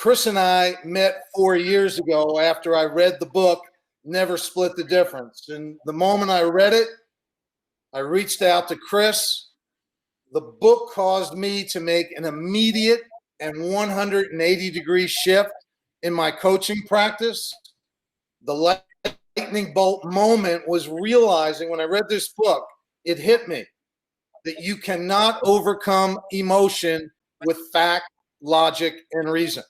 Chris and I met 4 years ago after I read the book, Never Split the Difference. And the moment I read it, I reached out to Chris. The book caused me to make an immediate and 180-degree shift in my coaching practice. The lightning bolt moment was realizing when I read this book, it hit me that you cannot overcome emotion with fact, logic, and reason.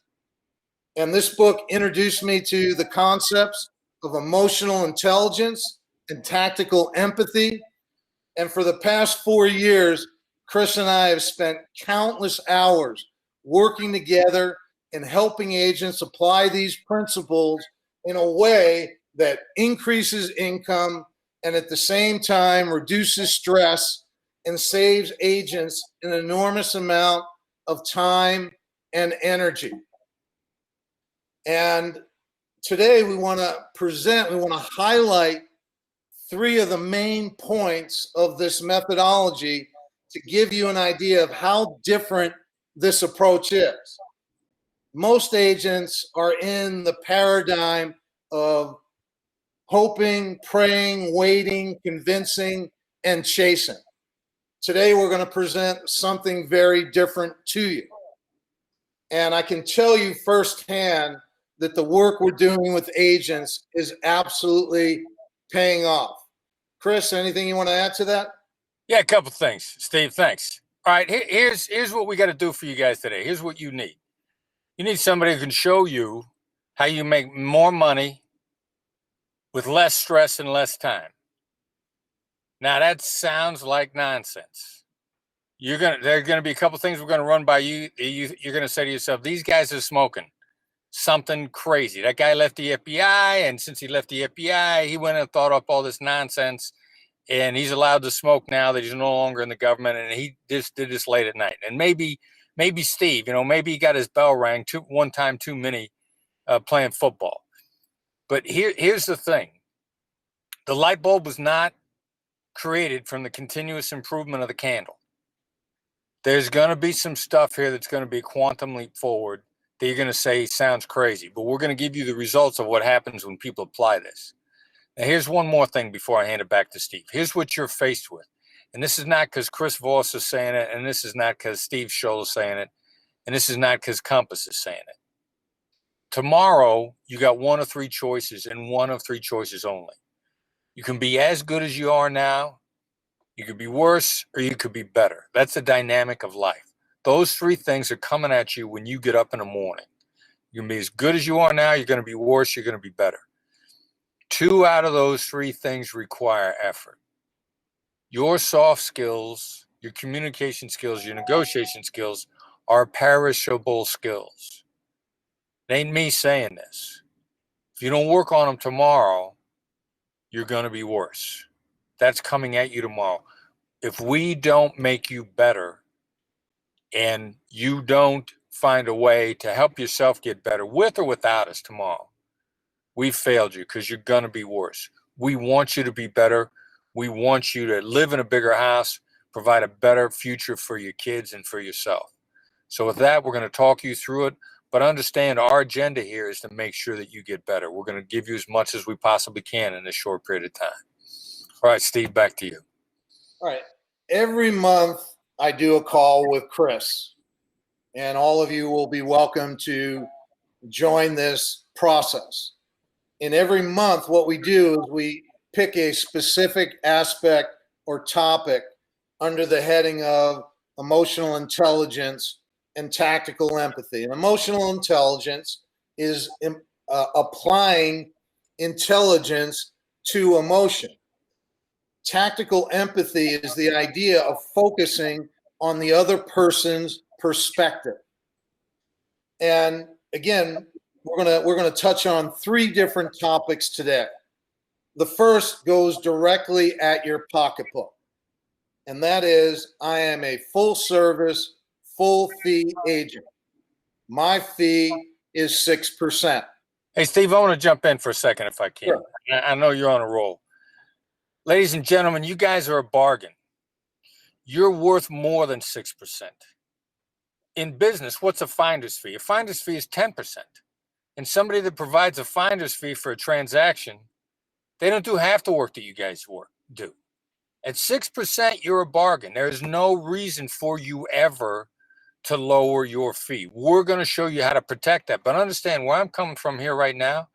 And this book introduced me to the concepts of emotional intelligence and tactical empathy. And for the past 4 years, Chris and I have spent countless hours working together and helping agents apply these principles in a way that increases income and at the same time reduces stress and saves agents an enormous amount of time and energy. And today we want to highlight 3 of the main points of this methodology to give you an idea of how different this approach is. Most agents are in the paradigm of hoping, praying, waiting, convincing, and chasing. Today, we're going to present something very different to you. And I can tell you firsthand that the work we're doing with agents is absolutely paying off. Chris, anything you want to add to that? Yeah, a couple things, Steve. Thanks. All right, here's what we got to do for you guys today. Here's what you need. You need somebody who can show you how you make more money with less stress and less time. Now that sounds like nonsense. There are gonna be a couple things we're gonna run by you. You're gonna say to yourself, these guys are smoking something crazy. That guy left the FBI, and since he left the FBI, he went and thought up all this nonsense. And he's allowed to smoke now that he's no longer in the government, and he just did this late at night. And maybe Steve, maybe he got his bell rang one time too many playing football. But here's the thing. The light bulb was not created from the continuous improvement of the candle. There's going to be some stuff here that's going to be a quantum leap forward that you're going to say sounds crazy. But we're going to give you the results of what happens when people apply this. Now, here's one more thing before I hand it back to Steve. Here's what you're faced with. And this is not because Chris Voss is saying it, and this is not because Steve Scholl is saying it, and this is not because Compass is saying it. Tomorrow, you got one of 3 choices, and one of 3 choices only. You can be as good as you are now, you could be worse, or you could be better. That's the dynamic of life. Those 3 things are coming at you when you get up in the morning. You're going to be as good as you are now, you're going to be worse, you're going to be better. 2 out of those 3 things require effort. Your soft skills, your communication skills, your negotiation skills are perishable skills. It ain't me saying this. If you don't work on them tomorrow, you're going to be worse. That's coming at you tomorrow. If we don't make you better and you don't find a way to help yourself get better with or without us tomorrow, we failed you because you're going to be worse. We want you to be better. We want you to live in a bigger house, provide a better future for your kids and for yourself. So with that, we're going to talk you through it. But understand our agenda here is to make sure that you get better. We're going to give you as much as we possibly can in a short period of time. All right, Steve, back to you. All right. Every month I do a call with Chris, and all of you will be welcome to join this process. And every month what we do is we pick a specific aspect or topic under the heading of emotional intelligence and tactical empathy. And emotional intelligence is applying intelligence to emotion. Tactical empathy is the idea of focusing on the other person's perspective. And again, we're going to touch on 3 different topics today. The first goes directly at your pocketbook, and that is, I am a full service, full fee agent. My fee is 6%. Hey, Steve, I want to jump in for a second if I can. Sure. I know you're on a roll. Ladies and gentlemen, you guys are a bargain. You're worth more than 6%. in business, what's a finder's fee? A finder's fee is 10%. And somebody that provides a finder's fee for a transaction, they don't do half the work that you guys do. At 6%, you're a bargain. There's no reason for you ever to lower your fee. We're going to show you how to protect that. But understand where I'm coming from here right now.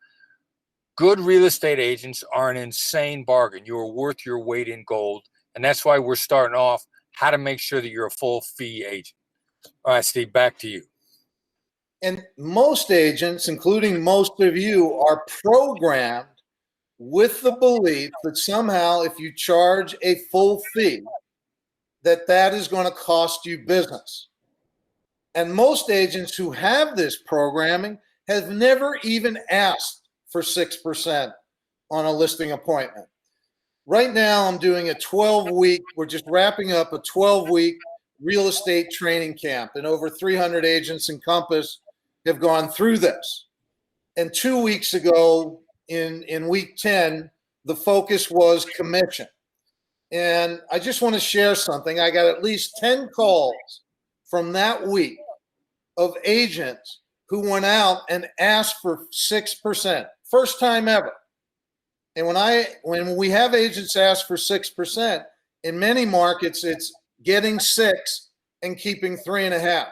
Good real estate agents are an insane bargain. You are worth your weight in gold. And that's why we're starting off how to make sure that you're a full fee agent. All right, Steve, back to you. And most agents, including most of you, are programmed with the belief that somehow if you charge a full fee, that is going to cost you business. And most agents who have this programming have never even asked for 6% on a listing appointment. Right now, I'm doing a 12-week, we're just wrapping up a 12-week real estate training camp, and over 300 agents in Compass have gone through this. And 2 weeks ago, in week 10, the focus was commission. And I just want to share something. I got at least 10 calls from that week of agents who went out and asked for 6%, first time ever. And when we have agents ask for 6%, in many markets, it's getting 6 and keeping 3.5.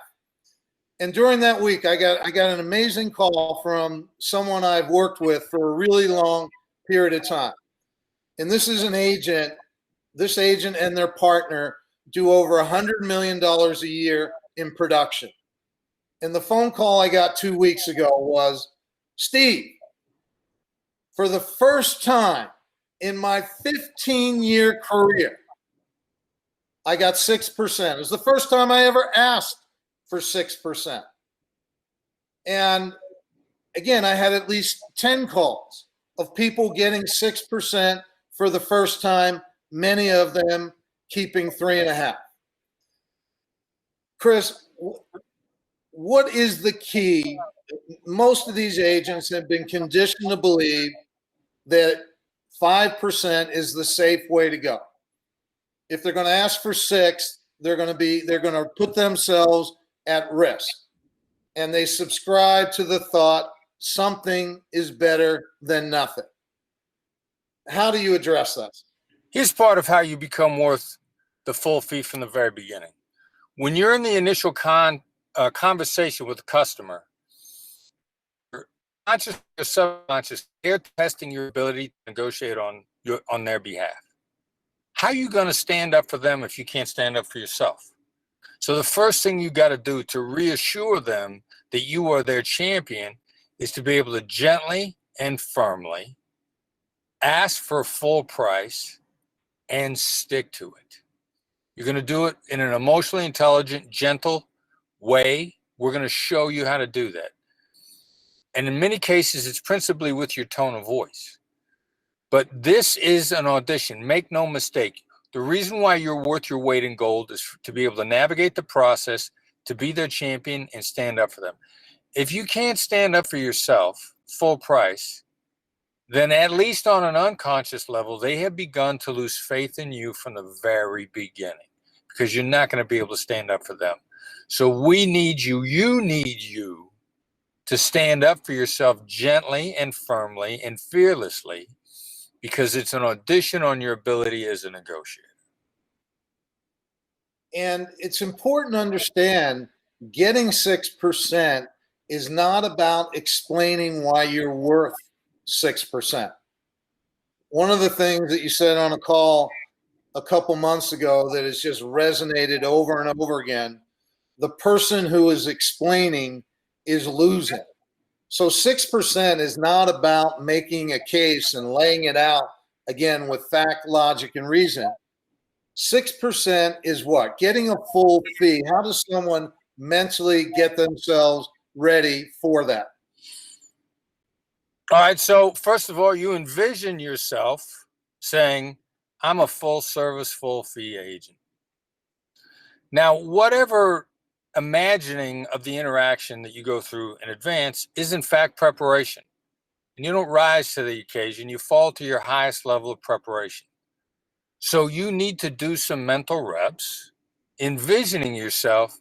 And during that week, I got an amazing call from someone I've worked with for a really long period of time. And this is an agent. This agent and their partner do over $100 million a year in production. And the phone call I got 2 weeks ago was, Steve, for the first time in my 15-year career, I got 6%. It was the first time I ever asked for 6%. And again, I had at least 10 calls of people getting 6% for the first time, many of them keeping 3.5. Chris, what is the key? Most of these agents have been conditioned to believe that 5% is the safe way to go. If they're going to ask for 6, they're going to put themselves at risk. And they subscribe to the thought something is better than nothing. How do you address that? Here's part of how you become worth the full fee from the very beginning. When you're in the initial conversation with the customer, your conscious or subconscious, they're testing your ability to negotiate on their behalf. How are you going to stand up for them if you can't stand up for yourself? So the first thing you got to do to reassure them that you are their champion is to be able to gently and firmly ask for full price and stick to it. You're going to do it in an emotionally intelligent, gentle way. We're going to show you how to do that. And in many cases, it's principally with your tone of voice. But this is an audition. Make no mistake. The reason why you're worth your weight in gold is to be able to navigate the process, to be their champion, and stand up for them. If you can't stand up for yourself, full price, then at least on an unconscious level, they have begun to lose faith in you from the very beginning because you're not going to be able to stand up for them. So we need you need you to stand up for yourself gently and firmly and fearlessly because it's an audition on your ability as a negotiator. And it's important to understand getting 6% is not about explaining why you're worth 6%. One of the things that you said on a call a couple months ago that has just resonated over and over again, the person who is explaining is losing. So 6% is not about making a case and laying it out, again, with fact, logic, and reason. 6% is what? Getting a full fee. How does someone mentally get themselves ready for that? All right. So first of all, you envision yourself saying, I'm a full service, full fee agent. Now, whatever imagining of the interaction that you go through in advance is in fact preparation. And you don't rise to the occasion, you fall to your highest level of preparation. So you need to do some mental reps, envisioning yourself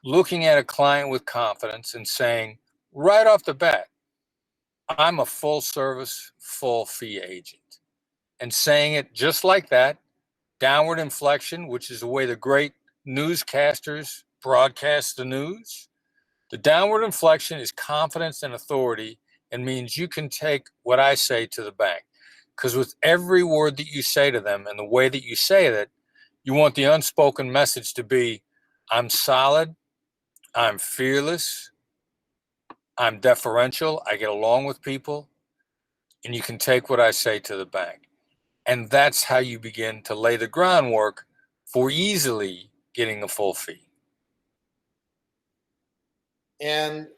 looking at a client with confidence and saying right off the bat, I'm a full service, full fee agent. And saying it just like that, downward inflection, which is the way the great newscasters broadcast the news. The downward inflection is confidence and authority and means you can take what I say to the bank. Because with every word that you say to them and the way that you say it, you want the unspoken message to be, I'm solid, I'm fearless, I'm deferential, I get along with people, and you can take what I say to the bank. And that's how you begin to lay the groundwork for easily getting a full fee. And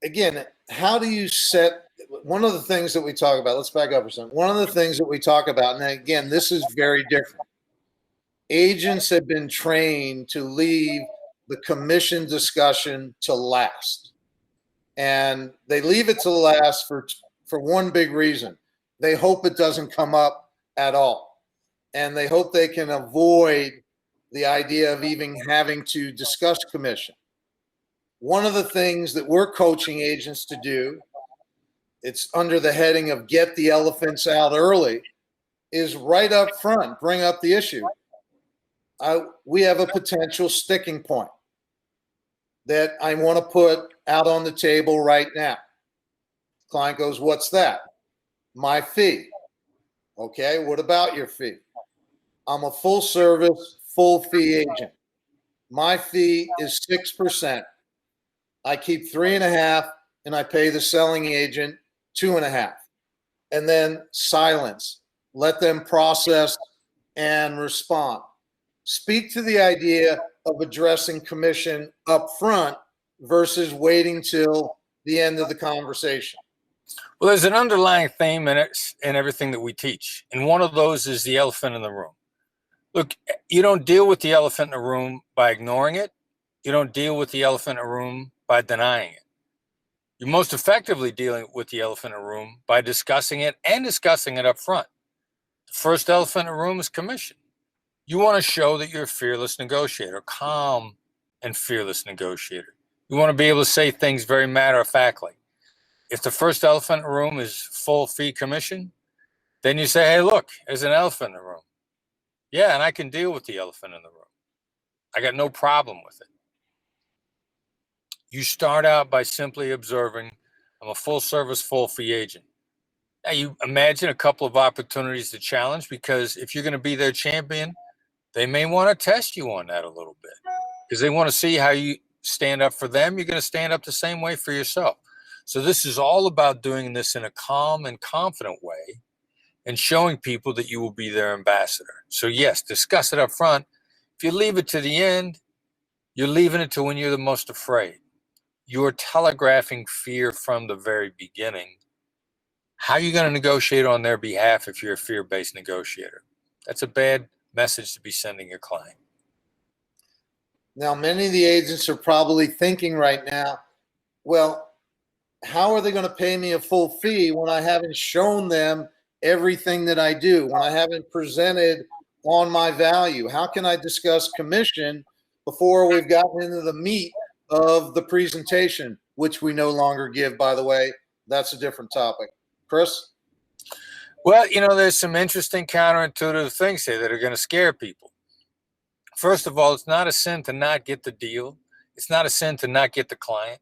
again, how do you set one of the things that we talk about? Let's back up for a second. One of the things that we talk about, and again, this is very different. Agents have been trained to leave the commission discussion to last. And they leave it to last for one big reason. They hope it doesn't come up at all. And they hope they can avoid the idea of even having to discuss commission. One of the things that we're coaching agents to do, it's under the heading of get the elephants out early, is right up front, bring up the issue. We have a potential sticking point that I want to put out on the table right now. Client goes, what's that? My fee. Okay, what about your fee? I'm a full service, full fee agent. My fee is 6%. I keep 3.5% and I pay the selling agent 2.5%. And then silence. Let them process and respond. Speak to the idea of addressing commission up front versus waiting till the end of the conversation. Well, there's an underlying theme in it, in everything that we teach. And one of those is the elephant in the room. Look, you don't deal with the elephant in the room by ignoring it. You don't deal with the elephant in the room by denying it. You're most effectively dealing with the elephant in the room by discussing it and discussing it up front. The first elephant in the room is commission. You want to show that you're a fearless negotiator, calm and fearless negotiator. You want to be able to say things very matter-of-factly. If the first elephant in the room is full fee commission, then you say, hey, look, there's an elephant in the room. Yeah, and I can deal with the elephant in the room. I got no problem with it. You start out by simply observing, I'm a full service, full fee agent. Now you imagine a couple of opportunities to challenge, because if you're going to be their champion, they may want to test you on that a little bit because they want to see how you stand up for them. You're going to stand up the same way for yourself. So this is all about doing this in a calm and confident way and showing people that you will be their ambassador. So yes, discuss it up front. If you leave it to the end, you're leaving it to when you're the most afraid. You're telegraphing fear from the very beginning. How are you going to negotiate on their behalf if you're a fear-based negotiator? That's a bad message to be sending your client. Now, many of the agents are probably thinking right now, well, how are they going to pay me a full fee when I haven't shown them everything that I do, when I haven't presented on my value? How can I discuss commission before we've gotten into the meat of the presentation, which we no longer give, by the way? That's a different topic. Chris? Well, there's some interesting counterintuitive things here that are going to scare people. First of all, it's not a sin to not get the deal. It's not a sin to not get the client.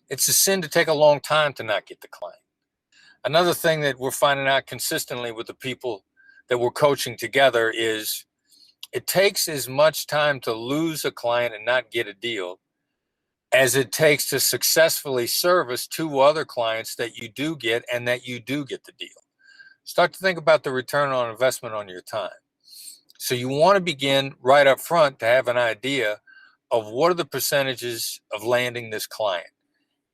It's a sin to take a long time to not get the client. Another thing that we're finding out consistently with the people that we're coaching together is it takes as much time to lose a client and not get a deal as it takes to successfully service 2 other clients that you do get and that you do get the deal. Start to think about the return on investment on your time. So you want to begin right up front to have an idea of what are the percentages of landing this client.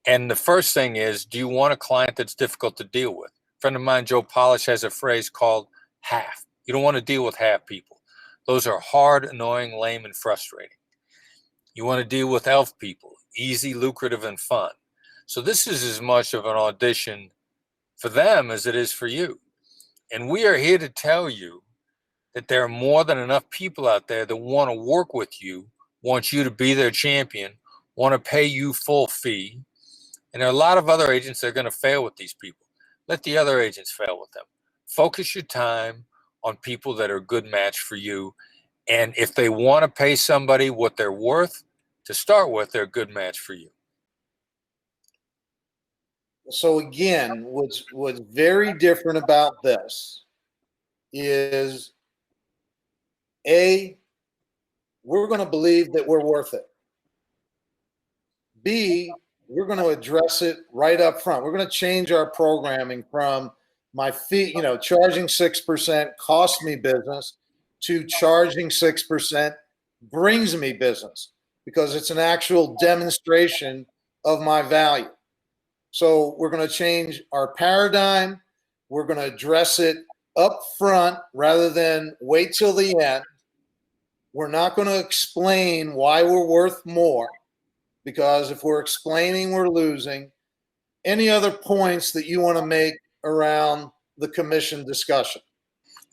And the first thing is, do you want a client that's difficult to deal with? A friend of mine, Joe Polish, has a phrase called half. You don't want to deal with half people. Those are hard, annoying, lame, and frustrating. You want to deal with elf people, easy, lucrative, and fun. So this is as much of an audition for them as it is for you. And we are here to tell you that there are more than enough people out there that want to work with you want you to be their champion, want to pay you full fee. And there are a lot of other agents that are going to fail with these people. Let the other agents fail with them. Focus your time on people that are a good match for you. And if they want to pay somebody what they're worth to start with, they're a good match for you. So again, what's very different about this is A, we're going to believe that we're worth it. B, we're going to address it right up front. We're going to change our programming from my fee, charging 6% costs me business to charging 6% brings me business, because it's an actual demonstration of my value. So we're going to change our paradigm. We're going to address it up front rather than wait till the end. We're not going to explain why we're worth more, because if we're explaining, we're losing. Any other points that you want to make around the commission discussion?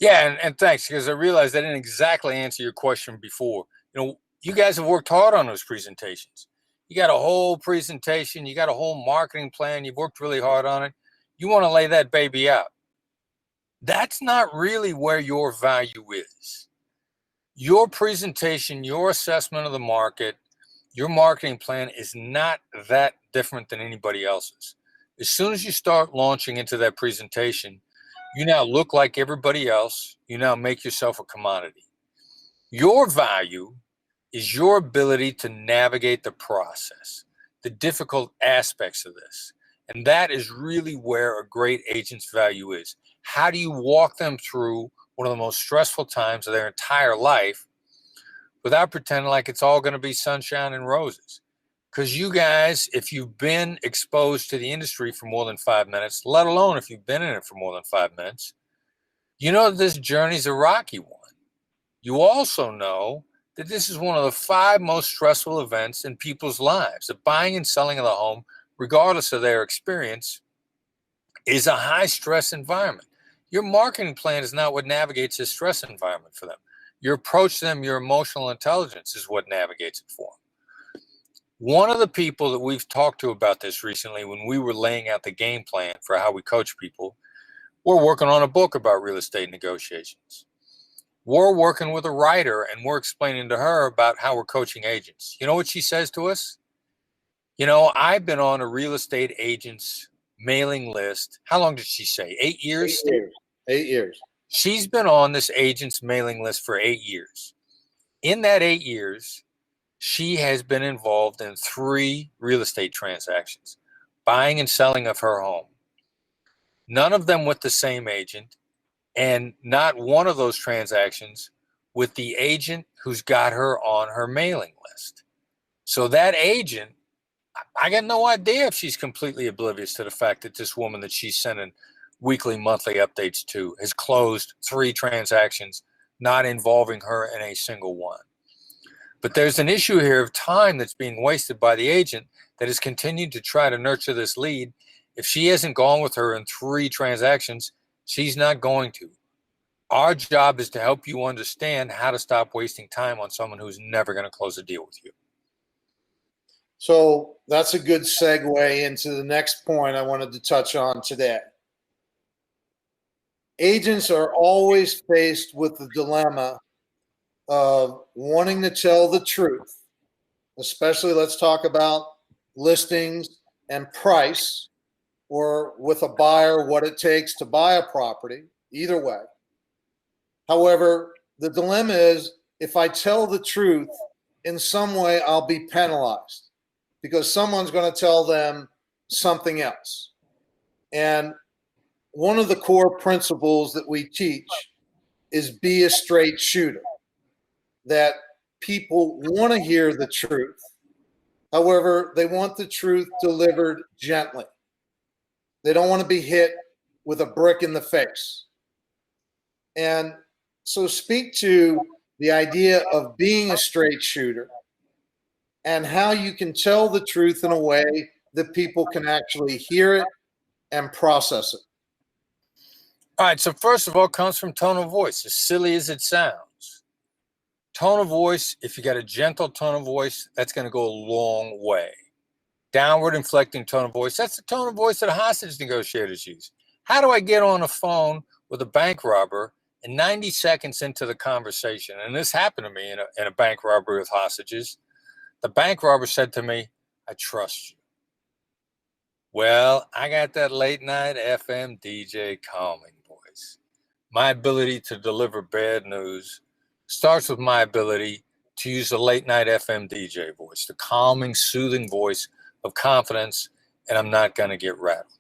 Yeah, and thanks, because I realized I didn't exactly answer your question before. You guys have worked hard on those presentations. You got a whole presentation, you got a whole marketing plan, you've worked really hard on it. You want to lay that baby out. That's not really where your value is. Your presentation, your assessment of the market, your marketing plan is not that different than anybody else's. As soon as you start launching into that presentation, you now look like everybody else. You now make yourself a commodity. Your value is your ability to navigate the process, the difficult aspects of this. And that is really where a great agent's value is. How do you walk them through one of the most stressful times of their entire life without pretending like it's all going to be sunshine and roses? Because you guys, if you've been exposed to the industry for more than 5 minutes, let alone if you've been in it for more than 5 minutes, you know that this journey's a rocky one. You also know that this is one of the 5 most stressful events in people's lives. The buying and selling of the home, regardless of their experience, is a high stress environment. Your marketing plan is not what navigates this stress environment for them. Your approach to them, your emotional intelligence is what navigates it for them. One of the people that we've talked to about this recently, when we were laying out the game plan for how we coach people, we're working on a book about real estate negotiations. We're working with a writer and we're explaining to her about how we're coaching agents. You know what she says to us? I've been on a real estate agent's mailing list. How long did she say? 8 years? 8 years. 8 years. She's been on this agent's mailing list for 8 years. In that 8 years, she has been involved in 3 real estate transactions, buying and selling of her home. None of them with the same agent, and not one of those transactions with the agent who's got her on her mailing list. So that agent, I got no idea if she's completely oblivious to the fact that this woman that she's sending weekly, monthly updates to has closed 3 transactions, not involving her in a single one. But there's an issue here of time that's being wasted by the agent that has continued to try to nurture this lead. If she hasn't gone with her in 3 transactions, she's not going to. Our job is to help you understand how to stop wasting time on someone who's never going to close a deal with you. So that's a good segue into the next point I wanted to touch on today. Agents are always faced with the dilemma of wanting to tell the truth, especially let's talk about listings and price, or with a buyer, what it takes to buy a property, either way. However, the dilemma is if I tell the truth, in some way I'll be penalized because someone's going to tell them something else. And one of the core principles that we teach is be a straight shooter, that people want to hear the truth. However, they want the truth delivered gently. They don't want to be hit with a brick in the face. And so speak to the idea of being a straight shooter and how you can tell the truth in a way that people can actually hear it and process it. All right, so first of all, it comes from tone of voice, as silly as it sounds. Tone of voice, if you got a gentle tone of voice, that's going to go a long way. Downward inflecting tone of voice, that's the tone of voice that hostage negotiators use. How do I get on a phone with a bank robber and 90 seconds into the conversation? And this happened to me in a bank robbery with hostages. The bank robber said to me, "I trust you." Well, I got that late night FM DJ calming voice. My ability to deliver bad news starts with my ability to use the late night FM DJ voice, the calming, soothing voice of confidence, and I'm not going to get rattled.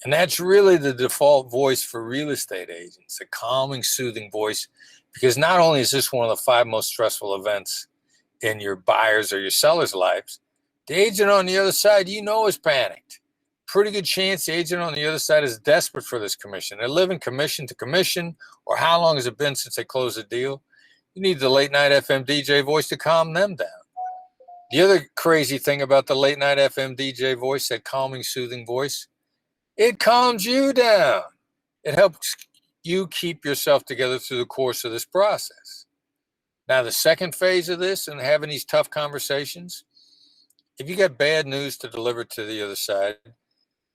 And that's really the default voice for real estate agents, a calming, soothing voice, because not only is this one of the 5 most stressful events in your buyers or your sellers' lives, the agent on the other side, is panicked. Pretty good chance the agent on the other side is desperate for this commission. They're living commission to commission, or how long has it been since they closed a deal? You need the late night FM DJ voice to calm them down. The other crazy thing about the late night FM DJ voice, that calming, soothing voice, it calms you down. It helps you keep yourself together through the course of this process. Now, the second phase of this and having these tough conversations, if you got bad news to deliver to the other side,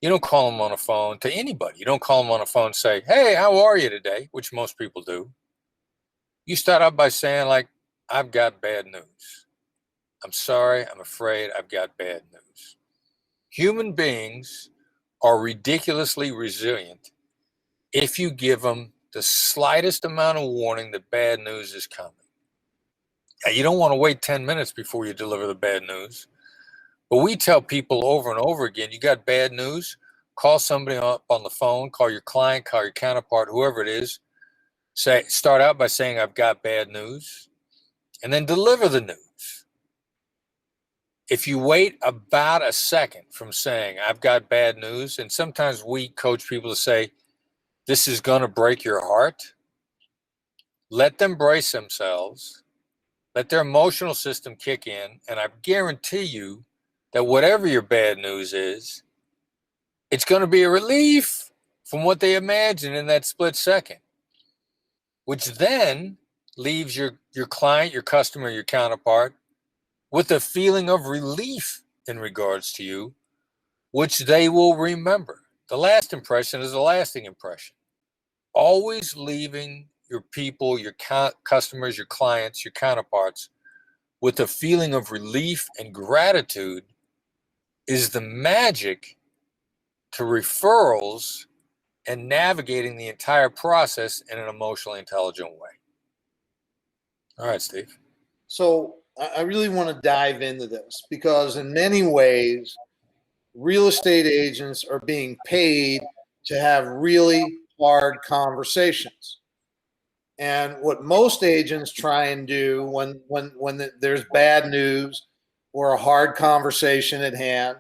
you don't call them on a phone to anybody. You don't call them on a phone and say, "Hey, how are you today?" which most people do. You start out by saying, like, "I've got bad news. I'm sorry, I'm afraid I've got bad news." Human beings are ridiculously resilient if you give them the slightest amount of warning that bad news is coming. Now, you don't want to wait 10 minutes before you deliver the bad news. But we tell people over and over again, you got bad news, call somebody up on the phone, call your client, call your counterpart, whoever it is. Start out by saying, "I've got bad news," and then deliver the news. If you wait about a second from saying, "I've got bad news," and sometimes we coach people to say, "This is going to break your heart," let them brace themselves, let their emotional system kick in, and I guarantee you that whatever your bad news is, it's going to be a relief from what they imagine in that split second, which then leaves your client, your customer, your counterpart with a feeling of relief in regards to you, which they will remember. The last impression is a lasting impression. Always leaving your people, your customers, your clients, your counterparts with a feeling of relief and gratitude is the magic to referrals and navigating the entire process in an emotionally intelligent way. All right, Steve. So I really want to dive into this because in many ways, real estate agents are being paid to have really hard conversations. And what most agents try and do when there's bad news or a hard conversation at hand,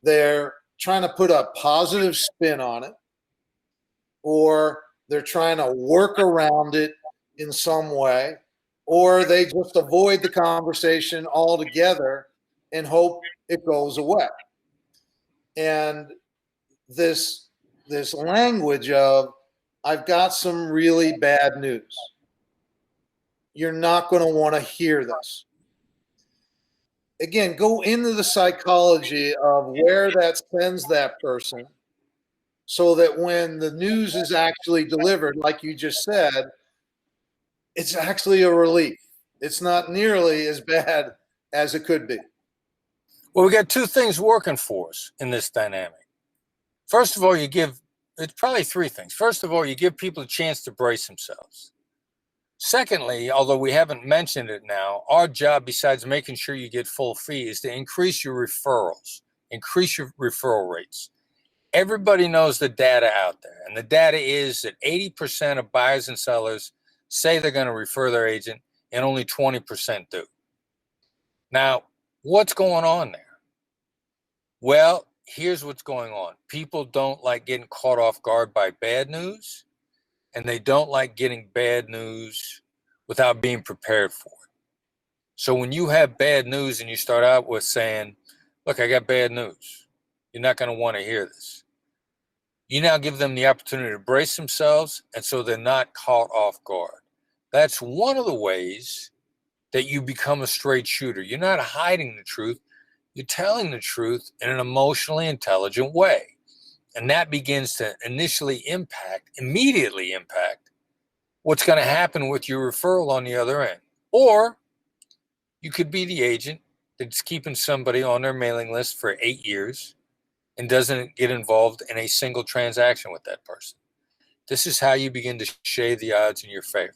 they're trying to put a positive spin on it, or they're trying to work around it in some way, or they just avoid the conversation altogether and hope it goes away. And this language of, "I've got some really bad news," you're not going to want to hear this. Again, go into the psychology of where that sends that person so that when the news is actually delivered, like you just said, it's actually a relief. It's not nearly as bad as it could be. Well, we got 2 things working for us in this dynamic. First of all, it's probably 3 things. First of all, you give people a chance to brace themselves. Secondly, although we haven't mentioned it now, our job, besides making sure you get full fee, is to increase your referrals, increase your referral rates. Everybody knows the data out there, and the data is that 80% of buyers and sellers say they're going to refer their agent, and only 20% do. Now, what's going on there? Well, here's what's going on. People don't like getting caught off guard by bad news, and they don't like getting bad news without being prepared for it. So when you have bad news and you start out with saying, "Look, I got bad news. You're not going to want to hear this." You now give them the opportunity to brace themselves, and so they're not caught off guard. That's one of the ways that you become a straight shooter. You're not hiding the truth. You're telling the truth in an emotionally intelligent way. And that begins to immediately impact what's going to happen with your referral on the other end. Or you could be the agent that's keeping somebody on their mailing list for 8 years and doesn't get involved in a single transaction with that person. This is how you begin to shade the odds in your favor.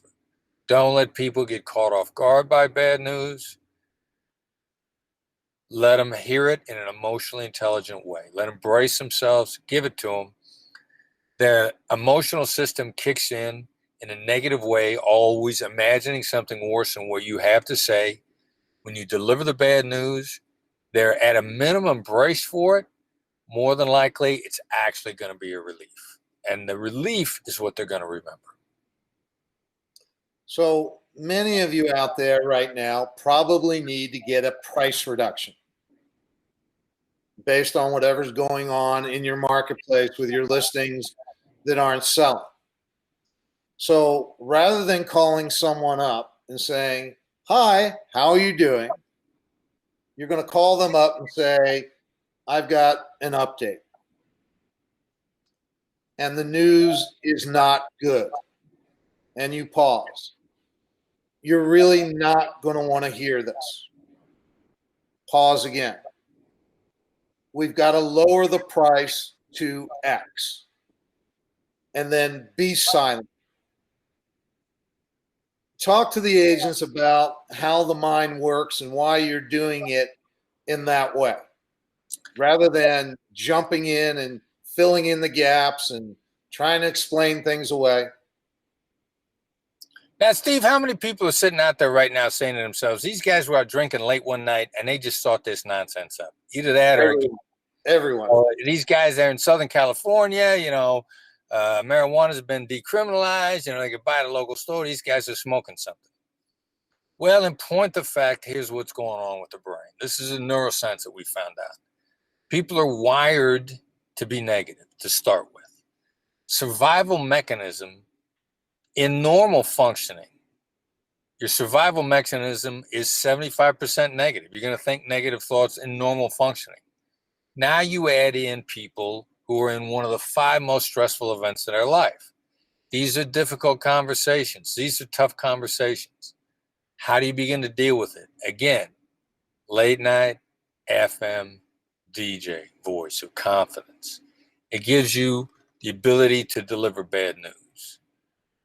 Don't let people get caught off guard by bad news. Let them hear it in an emotionally intelligent way. Let them brace themselves, give it to them. Their emotional system kicks in a negative way, always imagining something worse than what you have to say. When you deliver the bad news, they're at a minimum braced for it. More than likely, it's actually going to be a relief. And the relief is what they're going to remember. So many of you out there right now probably need to get a price reduction based on whatever's going on in your marketplace with your listings that aren't selling. So rather than calling someone up and saying, "Hi, how are you doing?" You're going to call them up and say, "I've got an update. And the news is not good." And you pause. You're really not going to want to hear this. Pause again. We've got to lower the price to X. And then be silent. Talk to the agents about how the mind works and why you're doing it in that way, rather than jumping in and filling in the gaps and trying to explain things away. Now, Steve, how many people are sitting out there right now saying to themselves, these guys were out drinking late one night and they just thought this nonsense up? Either that or everyone. These guys there in Southern California, marijuana has been decriminalized. They can buy at a local store. These guys are smoking something. Well, in point of fact, here's what's going on with the brain. This is a neuroscience that we found out. People are wired to be negative to start with. Survival mechanism in normal functioning, your survival mechanism is 75% negative. You're going to think negative thoughts in normal functioning. Now you add in people who are in one of the 5 most stressful events in their life. These are difficult conversations. These are tough conversations. How do you begin to deal with it? Again, late night, FM, DJ, voice of confidence. It gives you the ability to deliver bad news.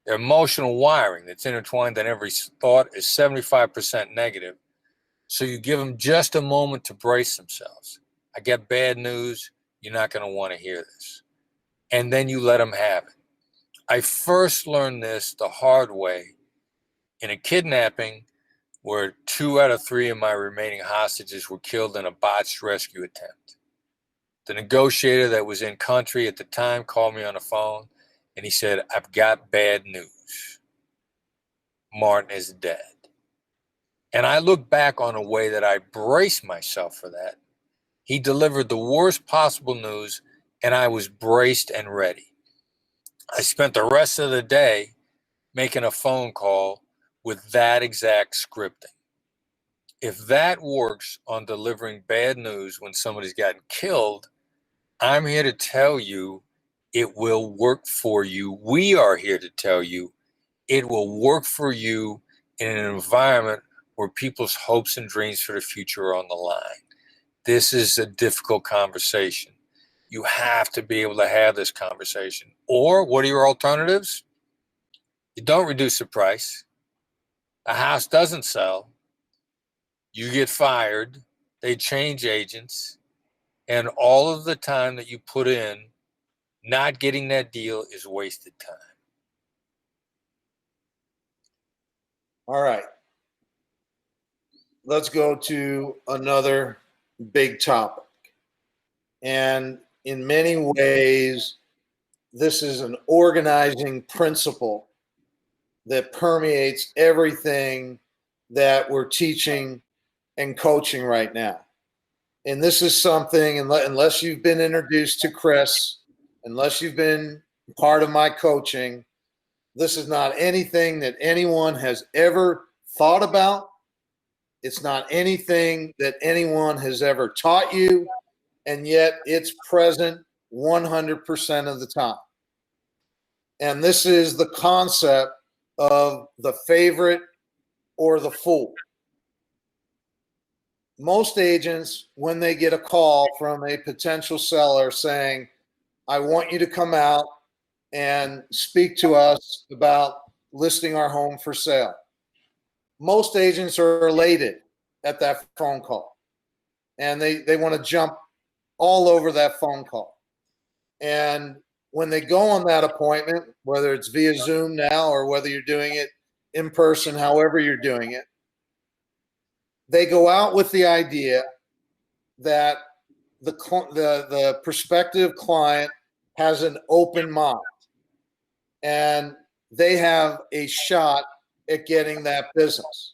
Their emotional wiring that's intertwined in every thought is 75% negative. So you give them just a moment to brace themselves. I get bad news. You're not going to want to hear this. And then you let them have it. I first learned this the hard way in a kidnapping where 2 out of 3 of my remaining hostages were killed in a botched rescue attempt. The negotiator that was in country at the time called me on the phone and he said, "I've got bad news. Martin is dead." And I look back on a way that I braced myself for that. He delivered the worst possible news, and I was braced and ready. I spent the rest of the day making a phone call with that exact scripting. If that works on delivering bad news when somebody's gotten killed, I'm here to tell you it will work for you. We are here to tell you it will work for you in an environment where people's hopes and dreams for the future are on the line. This is a difficult conversation. You have to be able to have this conversation. Or what are your alternatives? You don't reduce the price. A house doesn't sell. You get fired. They change agents. And all of the time that you put in not getting that deal is wasted time. All right. Let's go to another big topic. And in many ways, this is an organizing principle that permeates everything that we're teaching and coaching right now. And this is something, unless you've been introduced to Chris, unless you've been part of my coaching, this is not anything that anyone has ever thought about It's not anything that anyone has ever taught you, and yet it's present 100% of the time. And this is the concept of the favorite or the fool. Most agents, when they get a call from a potential seller saying, I want you to come out and speak to us about listing our home for sale, most agents are elated at that phone call, and they want to jump all over that phone call. And when they go on that appointment, whether it's via Zoom now or whether you're doing it in person, however you're doing it, they go out with the idea that the prospective client has an open mind and they have a shot at getting that business.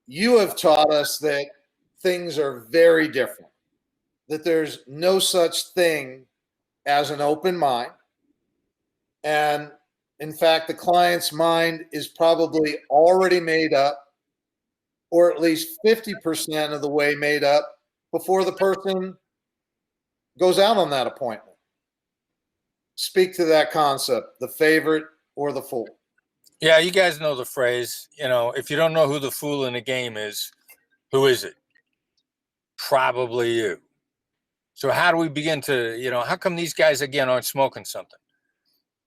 You have taught us that things are very different, that there's no such thing as an open mind. And in fact, the client's mind is probably already made up, or at least 50% of the way made up before the person goes out on that appointment. Speak to that concept, the favorite or the fool. Yeah, you guys know the phrase, if you don't know who the fool in the game is, who is it? Probably you. So how do we begin to, how come these guys, again, aren't smoking something?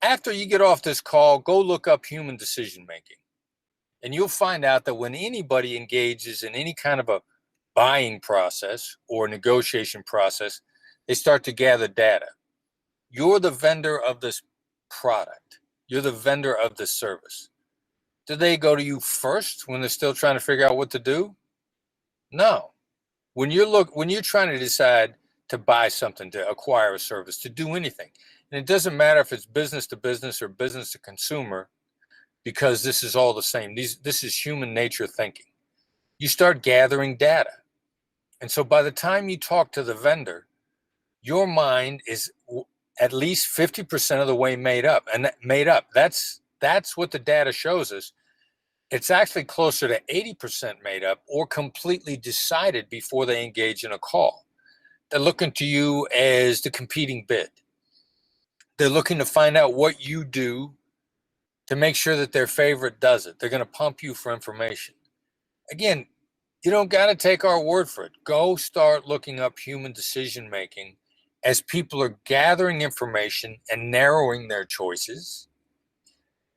After you get off this call, go look up human decision making. And you'll find out that when anybody engages in any kind of a buying process or negotiation process, they start to gather data. You're the vendor of this product. You're the vendor of this service. Do they go to you first when they're still trying to figure out what to do? No. When you're trying to decide to buy something, to acquire a service, to do anything, and it doesn't matter if it's business to business or business to consumer, because this is all the same. This is human nature thinking. You start gathering data. And so by the time you talk to the vendor, your mind is at least 50% of the way made up. And that's what the data shows us. It's actually closer to 80% made up or completely decided before they engage in a call. They're looking to you as the competing bid. They're looking to find out what you do to make sure that their favorite does it. They're going to pump you for information. Again, you don't got to take our word for it. Go start looking up human decision making as people are gathering information and narrowing their choices.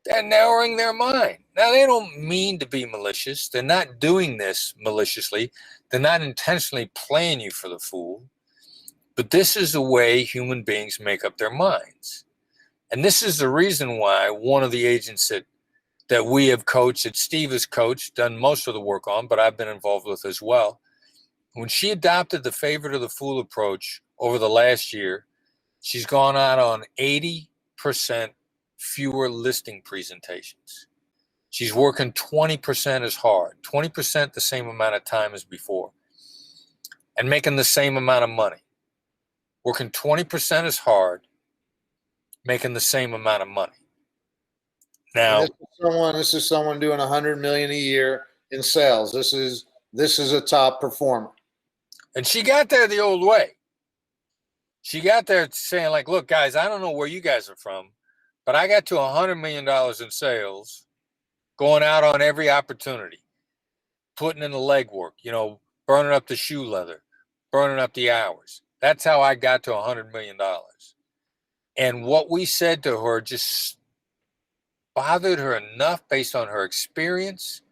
They're narrowing their mind. Now, they don't mean to be malicious. They're not doing this maliciously. They're not intentionally playing you for the fool. But this is the way human beings make up their minds. And this is the reason why one of the agents that we have coached, that Steve has coached, done most of the work on, but I've been involved with as well. When she adopted the favorite or the fool approach over the last year, she's gone out on 80% fewer listing presentations. She's working 20% as hard, 20% the same amount of time as before, and making the same amount of money. Working 20% as hard, making the same amount of money. Now, this is someone doing $100 million a year in sales. This is a top performer. And she got there the old way. She got there saying, like, look, guys, I don't know where you guys are from, but I got to $100 million in sales, going out on every opportunity, putting in the legwork, burning up the shoe leather, burning up the hours. That's how I got to $100 million. And what we said to her just bothered her enough based on her experience.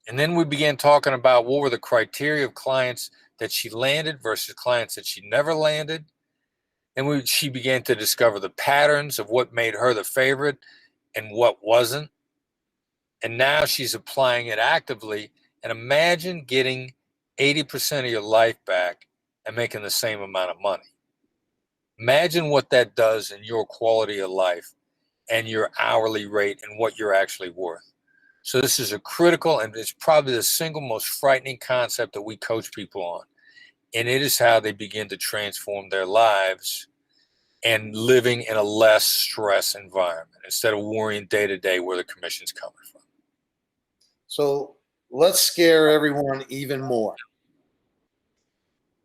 And then we began talking about what were the criteria of clients that she landed versus clients that she never landed. And she began to discover the patterns of what made her the favorite and what wasn't. And now she's applying it actively. And imagine getting 80% of your life back and making the same amount of money. Imagine what that does in your quality of life and your hourly rate and what you're actually worth. So this is a critical, and it's probably the single most frightening concept that we coach people on. And it is how they begin to transform their lives and living in a less stress environment instead of worrying day to day where the commission's coming from. So let's scare everyone even more.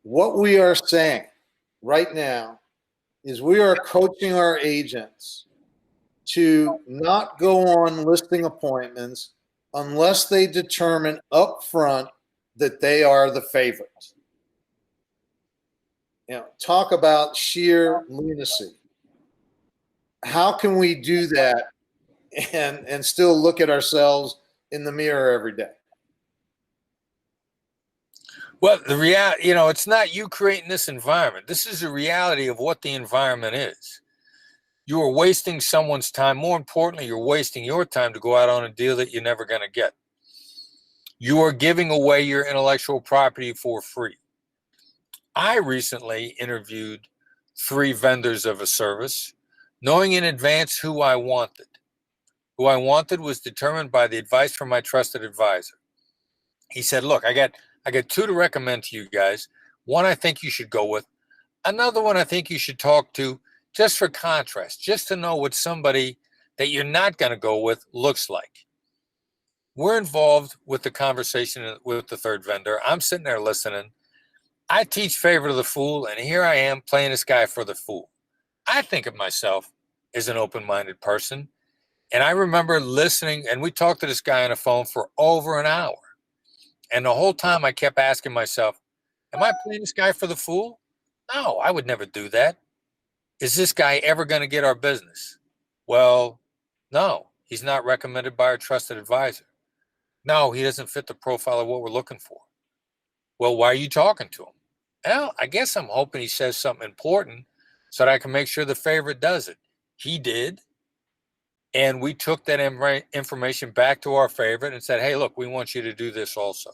What we are saying right now is we are coaching our agents to not go on listing appointments unless they determine up front that they are the favorite. Talk about sheer lunacy. How can we do that and still look at ourselves in the mirror every day? Well, the reality, it's not you creating this environment. This is the reality of what the environment is. You are wasting someone's time. More importantly, you're wasting your time to go out on a deal that you're never going to get. You are giving away your intellectual property for free. I recently interviewed 3 vendors of a service, knowing in advance who I wanted. Who I wanted was determined by the advice from my trusted advisor. He said, look, I got 2 to recommend to you guys. One I think you should go with. Another one I think you should talk to just for contrast, just to know what somebody that you're not going to go with looks like. We're involved with the conversation with the 3rd vendor. I'm sitting there listening. I teach favorite of the fool, and here I am playing this guy for the fool. I think of myself as an open-minded person, and I remember listening, and we talked to this guy on the phone for over an hour. And the whole time I kept asking myself, am I playing this guy for the fool? No, I would never do that. Is this guy ever going to get our business? Well, no, he's not recommended by our trusted advisor. No, he doesn't fit the profile of what we're looking for. Well, why are you talking to him? Well, I guess I'm hoping he says something important so that I can make sure the favorite does it. He did. And we took that information back to our favorite and said, hey, look, we want you to do this also.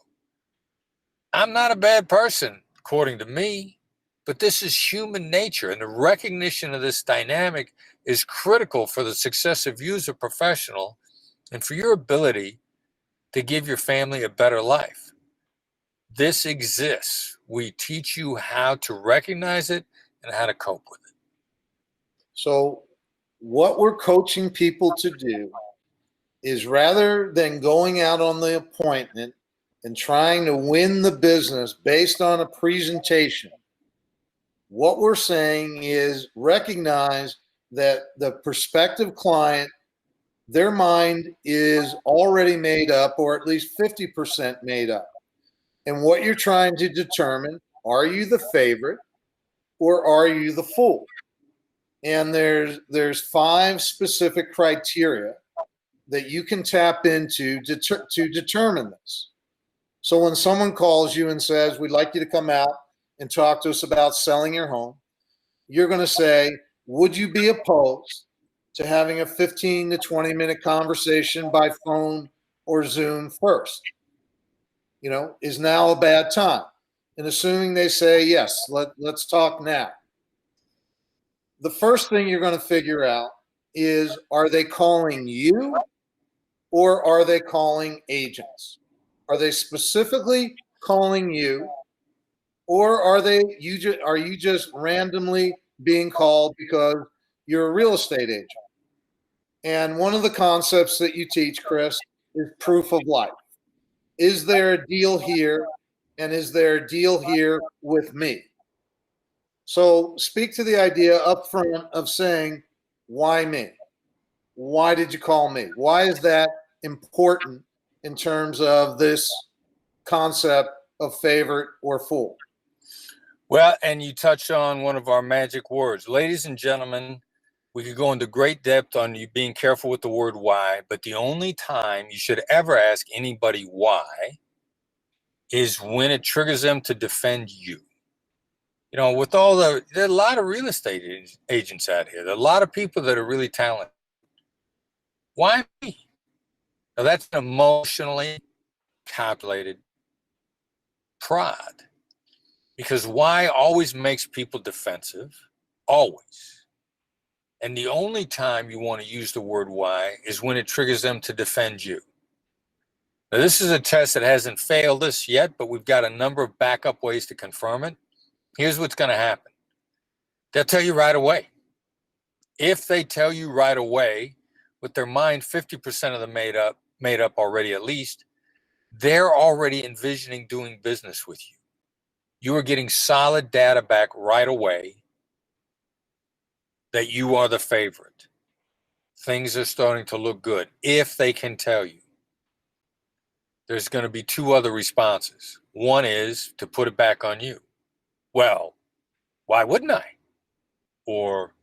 I'm not a bad person, according to me, but this is human nature. And the recognition of this dynamic is critical for the success of you as a professional and for your ability to give your family a better life. This exists. We teach you how to recognize it and how to cope with it. So what we're coaching people to do is, rather than going out on the appointment and trying to win the business based on a presentation, what we're saying is recognize that the prospective client, their mind is already made up, or at least 50% made up. And what you're trying to determine, are you the favorite or are you the fool? And there's 5 specific criteria that you can tap into to determine this. So when someone calls you and says, we'd like you to come out and talk to us about selling your home, you're going to say, would you be opposed to having a 15 to 20 minute conversation by phone or Zoom first? Is now a bad time? And assuming they say, yes, let's talk now. The first thing you're going to figure out is, are they calling you or are they calling agents? Are they specifically calling you, or are you just randomly being called because you're a real estate agent? And one of the concepts that you teach, Chris, is proof of life. Is there a deal here? And is there a deal here with me? So speak to the idea up front of saying, why me? Why did you call me? Why is that important in terms of this concept of favorite or fool? Well, and you touched on one of our magic words. Ladies and gentlemen, we could go into great depth on you being careful with the word why, but the only time you should ever ask anybody why is when it triggers them to defend you. With there are a lot of real estate agents out here. There are a lot of people that are really talented. Why me? Now, that's an emotionally calculated pride, because why always makes people defensive, always. And the only time you want to use the word why is when it triggers them to defend you. Now, this is a test that hasn't failed us yet, but we've got a number of backup ways to confirm it. Here's what's going to happen. They'll tell you right away. If they tell you right away, with their mind 50% of them made up already at least, they're already envisioning doing business with you. You are getting solid data back right away that you are the favorite. Things are starting to look good. If they can tell you, there's going to be two other responses. One is to put it back on you. Well, why wouldn't I? Or,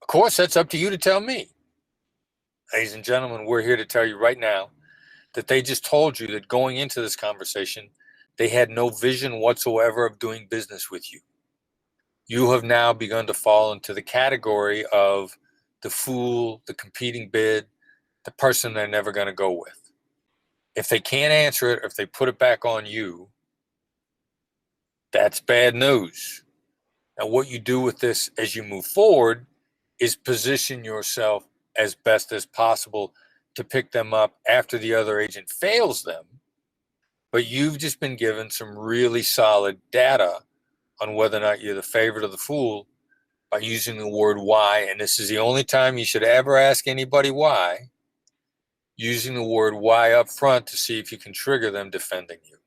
of course, that's up to you to tell me. Ladies and gentlemen, we're here to tell you right now that they just told you that going into this conversation, they had no vision whatsoever of doing business with you. You have now begun to fall into the category of the fool, the competing bid, the person they're never going to go with. If they can't answer it, or if they put it back on you, that's bad news. Now, what you do with this as you move forward is position yourself as best as possible to pick them up after the other agent fails them. But you've just been given some really solid data on whether or not you're the favorite or the fool by using the word why. And this is the only time you should ever ask anybody why, using the word why up front to see if you can trigger them defending you.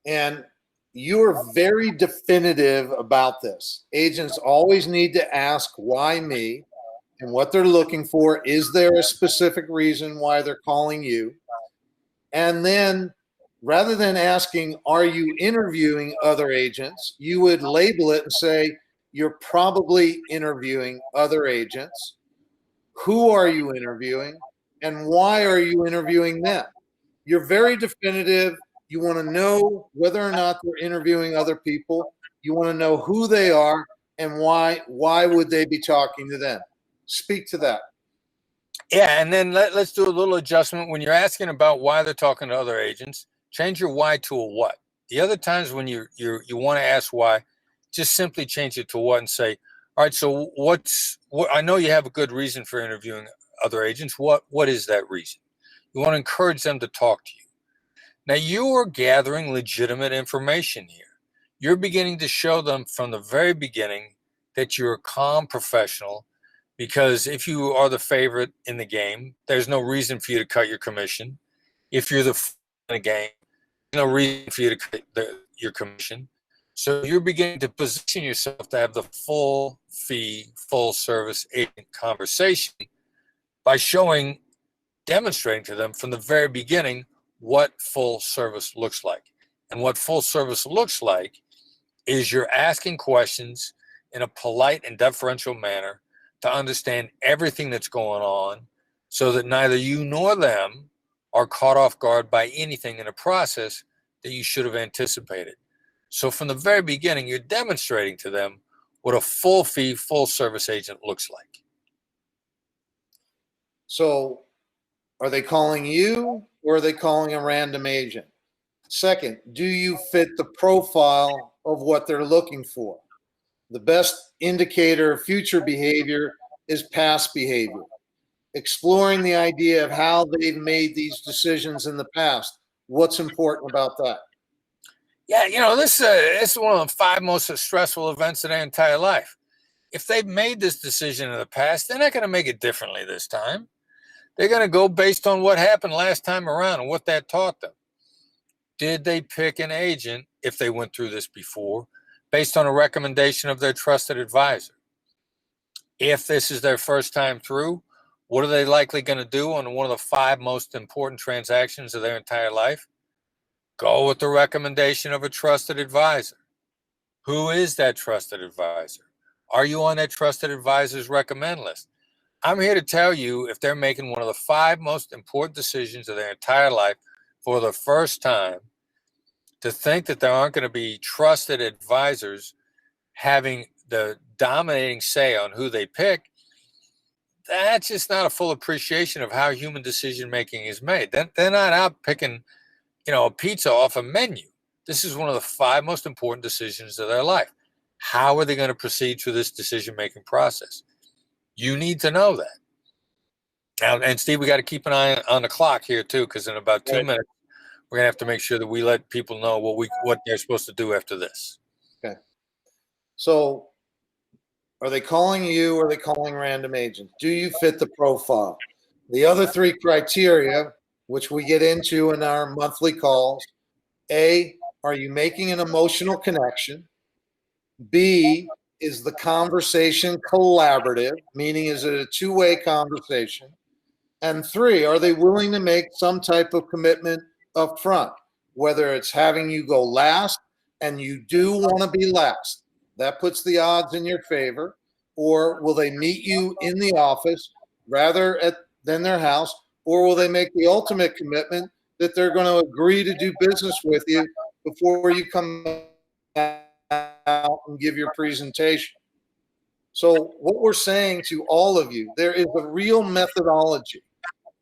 And you're very definitive about this. Agents always need to ask why me and what they're looking for. Is there a specific reason why they're calling you? And then rather than asking, are you interviewing other agents, you would label it and say, you're probably interviewing other agents. Who are you interviewing? And why are you interviewing them? You're very definitive. You want to know whether or not they're interviewing other people. You want to know who they are and why would they be talking to them. Speak to that. Yeah, and then let's do a little adjustment. When you're asking about why they're talking to other agents, change your why to a what. The other times when you want to ask why, just simply change it to what and say, all right, so what I know you have a good reason for interviewing other agents. What is that reason? You want to encourage them to talk to you. Now, you are gathering legitimate information here. You're beginning to show them from the very beginning that you're a calm professional, because if you are the favorite in the game, there's no reason for you to cut your commission. If you're the in the game, there's no reason for you to cut your commission. So you're beginning to position yourself to have the full fee, full service agent conversation by demonstrating to them from the very beginning what full service looks like. And what full service looks like is you're asking questions in a polite and deferential manner to understand everything that's going on so that neither you nor them are caught off guard by anything in a process that you should have anticipated. So from the very beginning, you're demonstrating to them what a full fee, full service agent looks like. So are they calling you or are they calling a random agent? Second, do you fit the profile of what they're looking for? The best indicator of future behavior is past behavior. Exploring the idea of how they've made these decisions in the past. What's important about that? Yeah, this is one of the 5 most stressful events of their entire life. If they've made this decision in the past, they're not going to make it differently this time. They're going to go based on what happened last time around and what that taught them. Did they pick an agent, if they went through this before, based on a recommendation of their trusted advisor? If this is their first time through, what are they likely going to do on one of the 5 most important transactions of their entire life? Go with the recommendation of a trusted advisor. Who is that trusted advisor? Are you on that trusted advisor's recommend list? I'm here to tell you, if they're making one of the 5 most important decisions of their entire life for the first time, to think that there aren't going to be trusted advisors having the dominating say on who they pick, that's just not a full appreciation of how human decision making is made. They're not out picking, a pizza off a menu. This is one of the 5 most important decisions of their life. How are they going to proceed through this decision making process? You need to know that. Now, and Steve, we got to keep an eye on the clock here too, because in about 2 minutes, we're gonna have to make sure that we let people know what they're supposed to do after this. Okay. So are they calling you or are they calling random agents? Do you fit the profile? The other 3 criteria which we get into in our monthly calls. A, are you making an emotional connection? B, is the conversation collaborative, meaning is it a two-way conversation? And three, are they willing to make some type of commitment up front, whether it's having you go last and you do want to be last? That puts the odds in your favor. Or will they meet you in the office rather than their house? Or will they make the ultimate commitment that they're going to agree to do business with you before you come out and give your presentation? So what we're saying to all of you, there is a real methodology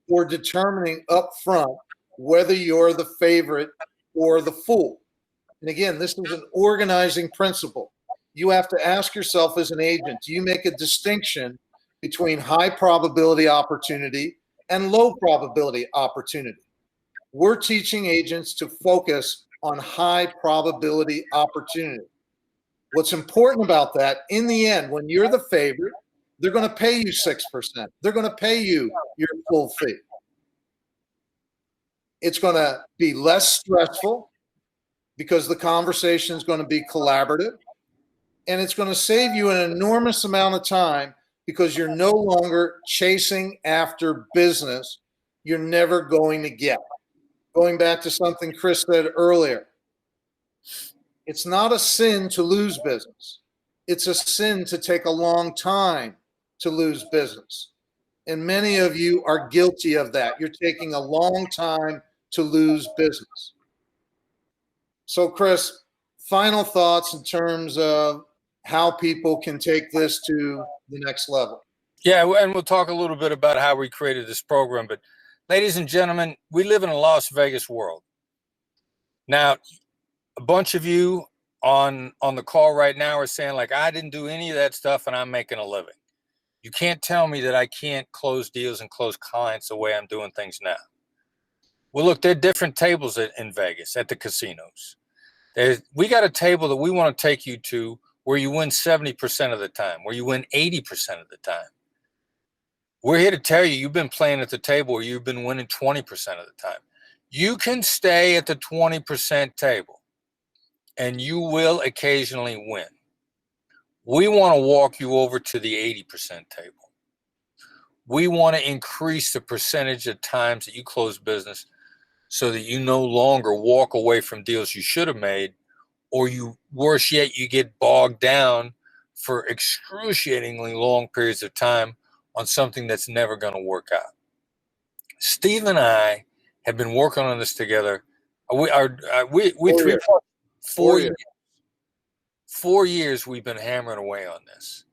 for determining up front whether you're the favorite or the fool. And again, this is an organizing principle. You have to ask yourself as an agent, do you make a distinction between high probability opportunity and low probability opportunity? We're teaching agents to focus on high probability opportunity. What's important about that, in the end, when you're the favorite, they're going to pay you 6%. They're going to pay you your full fee. It's going to be less stressful because the conversation is going to be collaborative, and it's going to save you an enormous amount of time because you're no longer chasing after business you're never going to get. Going back to something Chris said earlier, it's not a sin to lose business. It's a sin to take a long time to lose business. And many of you are guilty of that. You're taking a long time to lose business. So, Chris, final thoughts in terms of how people can take this to the next level. Yeah, and we'll talk a little bit about how we created this program. But ladies and gentlemen, we live in a Las Vegas world. Now, a bunch of you on the call right now are saying, like, I didn't do any of that stuff and I'm making a living. You can't tell me that I can't close deals and close clients the way I'm doing things now. Well, look, there are different tables in Vegas at the casinos. We got a table that we want to take you to where you win 70% of the time, where you win 80% of the time. We're here to tell you, you've been playing at the table where you've been winning 20% of the time. You can stay at the 20% table and you will occasionally win. We want to walk you over to the 80% table. We want to increase the percentage of times that you close business so that you no longer walk away from deals you should have made, or you, worse yet, you get bogged down for excruciatingly long periods of time on something that's never going to work out. Steve and I have been working on this together. We 4 years we've been hammering away on this.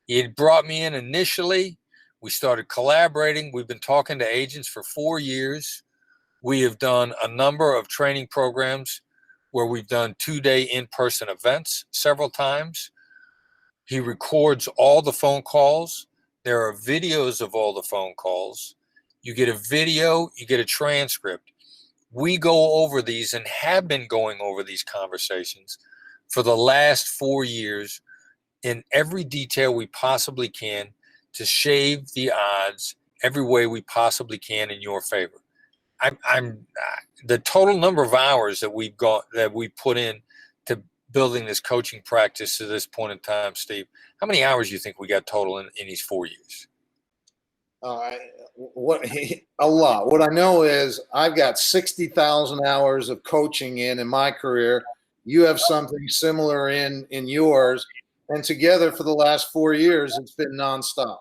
He had brought me in initially. We started collaborating. We've been talking to agents for 4 years. We have done a number of training programs where we've done 2-day in-person events several times. He records all the phone calls. There are videos of all the phone calls. You get a video, you get a transcript. We go over these and have been going over these conversations for the last 4 years in every detail we possibly can to shave the odds every way we possibly can in your favor. I'm the total number of hours that we put in to building this coaching practice to this point in time, Steve. How many hours do you think we got total in these 4 years? A lot. What I know is I've got 60,000 hours of coaching in my career. You have something similar in yours, and together for the last 4 years, it's been nonstop.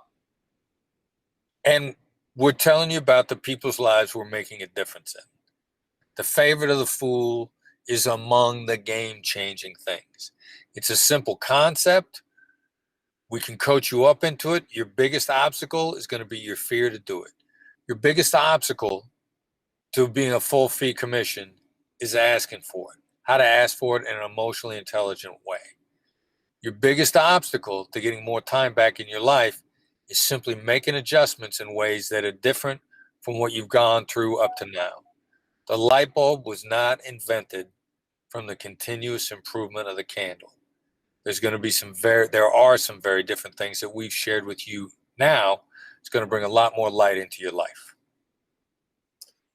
And we're telling you about the people's lives we're making a difference in. The favorite of the fool is among the game-changing things. It's a simple concept. We can coach you up into it. Your biggest obstacle is going to be your fear to do it. Your biggest obstacle to being a full fee commission is asking for it. How to ask for it in an emotionally intelligent way. Your biggest obstacle to getting more time back in your life is simply making adjustments in ways that are different from what you've gone through up to now. The light bulb was not invented from the continuous improvement of the candle. There are some very different things that we've shared with you now. It's going to bring a lot more light into your life.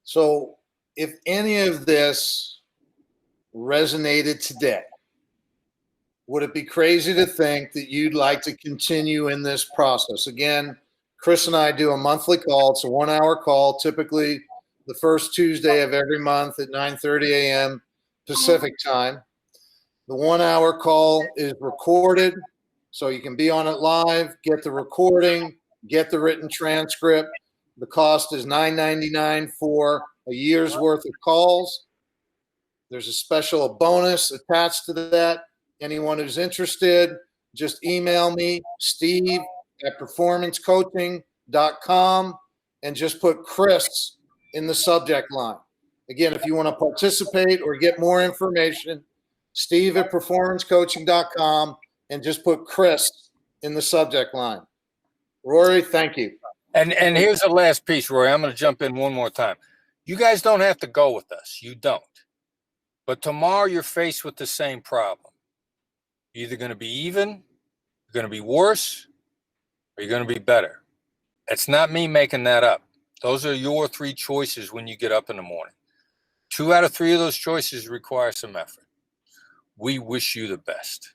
So if any of this resonated today, would it be crazy to think that you'd like to continue in this process? Again, Chris and I do a monthly call. It's a 1-hour call, typically the first Tuesday of every month at 9:30 a.m. Pacific time. The 1-hour call is recorded, so you can be on it live, get the recording, get the written transcript. The cost is $9.99 for a year's worth of calls. There's a special bonus attached to that. Anyone who's interested, just email me, steve@performancecoaching.com, and just put Chris in the subject line. Again, if you want to participate or get more information, steve@performancecoaching.com, and just put Chris in the subject line. Rory, thank you. And here's the last piece, Roy. I'm going to jump in one more time. You guys don't have to go with us. You don't. But tomorrow you're faced with the same problem. You're either going to be even, you're going to be worse, or you're going to be better. It's not me making that up. Those are your 3 choices when you get up in the morning. 2 out of 3 of those choices require some effort. We wish you the best.